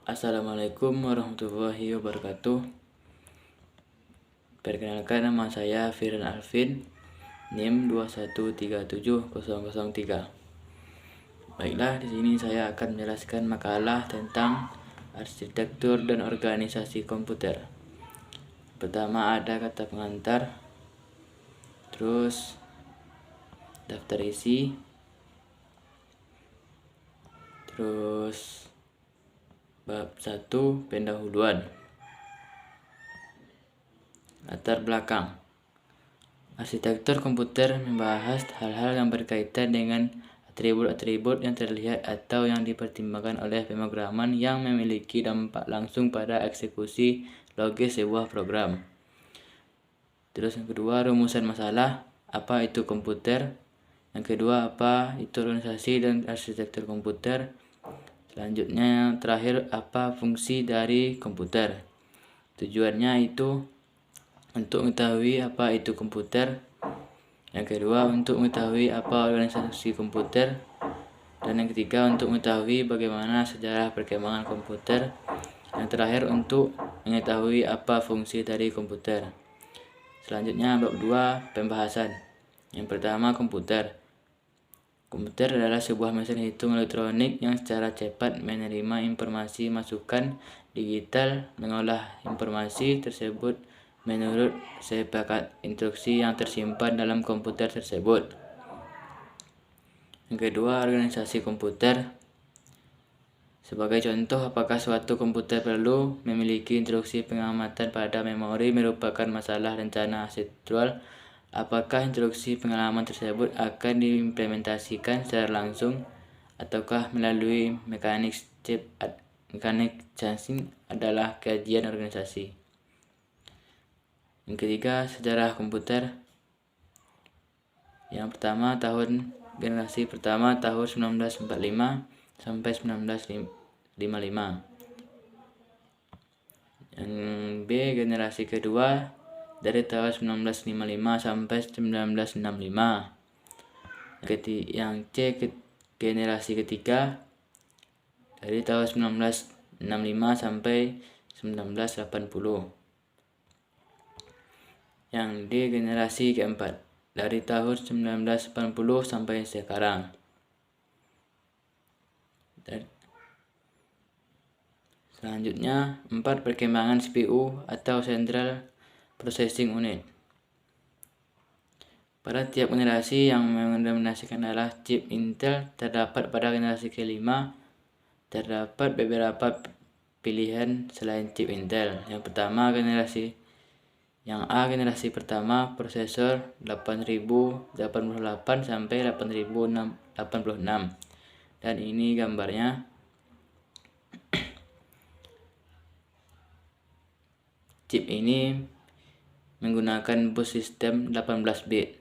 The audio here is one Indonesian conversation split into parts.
Assalamualaikum warahmatullahi wabarakatuh. Perkenalkan, nama saya Firan Alvin, NIM 2137003. Baiklah, di sini saya akan menjelaskan makalah tentang arsitektur dan organisasi komputer. Pertama ada kata pengantar, terus daftar isi, terus bab 1 pendahuluan. Latar belakang. Arsitektur komputer membahas hal-hal yang berkaitan dengan atribut-atribut yang terlihat atau yang dipertimbangkan oleh pemrograman yang memiliki dampak langsung pada eksekusi logis sebuah program. Terus yang kedua, rumusan masalah, apa itu komputer. Yang kedua, apa itu organisasi dan arsitektur komputer. Selanjutnya yang terakhir, apa fungsi dari komputer. Tujuannya itu untuk mengetahui apa itu komputer. Yang kedua, untuk mengetahui apa organisasi komputer. Dan yang ketiga, untuk mengetahui bagaimana sejarah perkembangan komputer. Yang terakhir, untuk mengetahui apa fungsi dari komputer. Selanjutnya bab 2 pembahasan. Yang pertama, komputer. Komputer adalah sebuah mesin hitung elektronik yang secara cepat menerima informasi masukan digital, mengolah informasi tersebut menurut sepakat instruksi yang tersimpan dalam komputer tersebut. Yang kedua, organisasi komputer. Sebagai contoh, apakah suatu komputer perlu memiliki instruksi pengamatan pada memori merupakan masalah rencana struktural. Apakah instruksi pengalaman tersebut akan diimplementasikan secara langsung ataukah melalui mekanik chip? Mekanik chassis adalah kajian organisasi. Yang ketiga, sejarah komputer. Yang pertama, generasi pertama tahun 1945 sampai 1955. Yang B, generasi kedua dari tahun 1955 sampai 1965. Yang C, generasi ketiga dari tahun 1965 sampai 1980. Yang D, generasi keempat dari tahun 1980 sampai sekarang. Selanjutnya 4, perkembangan CPU atau Central Processing Unit. Pada tiap generasi yang mendominasikan adalah chip Intel, terdapat pada generasi kelima terdapat beberapa pilihan selain chip Intel. Yang pertama, generasi pertama, prosesor 8088 sampai 8086. Dan ini gambarnya. Chip ini menggunakan bus sistem 18 bit.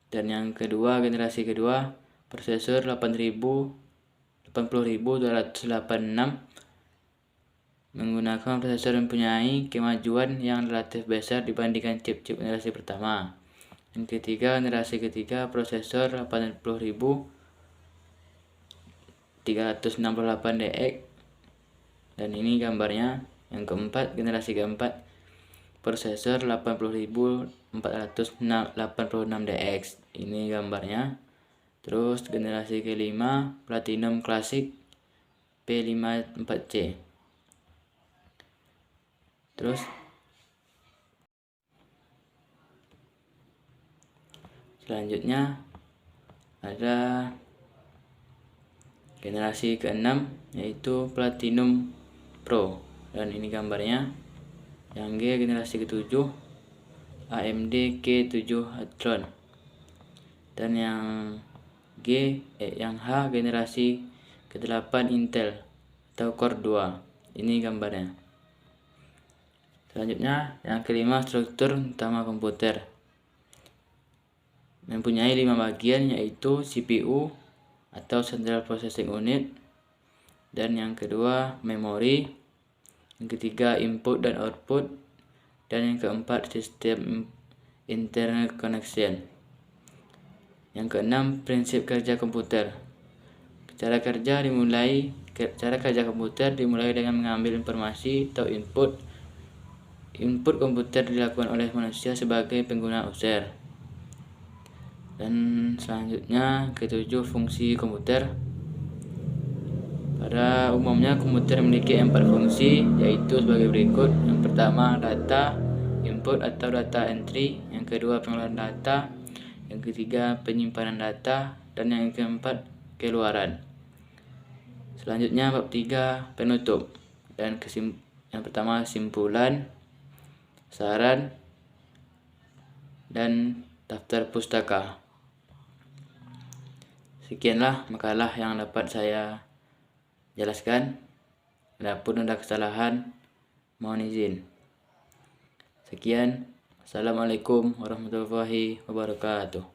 Dan yang kedua, generasi kedua, prosesor 80286 menggunakan prosesor yang mempunyai kemajuan yang relatif besar dibandingkan chip-chip generasi pertama. Yang ketiga, generasi ketiga, prosesor 80368DX. Dan ini gambarnya. Yang keempat, generasi keempat, prosesor 80486DX. Ini gambarnya. Terus generasi kelima, Platinum Classic P54C. Terus selanjutnya ada generasi keenam, yaitu Platinum Pro. Dan ini gambarnya. Yang G, generasi ketujuh, AMD K7 Athlon. Dan yang H, generasi ke-8 Intel atau Core 2. Ini gambarnya. Selanjutnya yang kelima, struktur utama komputer. Mempunyai 5 bagian, yaitu CPU atau Central Processing Unit. Dan yang kedua, memori. Yang ketiga, input dan output. Dan yang keempat, sistem internal connection. Yang keenam, prinsip kerja komputer. Cara kerja dimulai Cara kerja komputer dimulai dengan mengambil informasi atau input. Input komputer dilakukan oleh manusia sebagai pengguna user. Dan selanjutnya ketujuh, fungsi komputer. Pada umumnya komputer memiliki 4 fungsi, yaitu sebagai berikut. Yang pertama, data input atau data entry. Yang kedua, pengelolaan data. Yang ketiga, penyimpanan data. Dan yang keempat, keluaran. Selanjutnya bab 3, penutup. Dan yang pertama, kesimpulan, saran, dan daftar pustaka. Sekianlah makalah yang dapat saya jelaskan. Adapun ada kesalahan, mohon izin. Sekian. Assalamualaikum warahmatullahi wabarakatuh.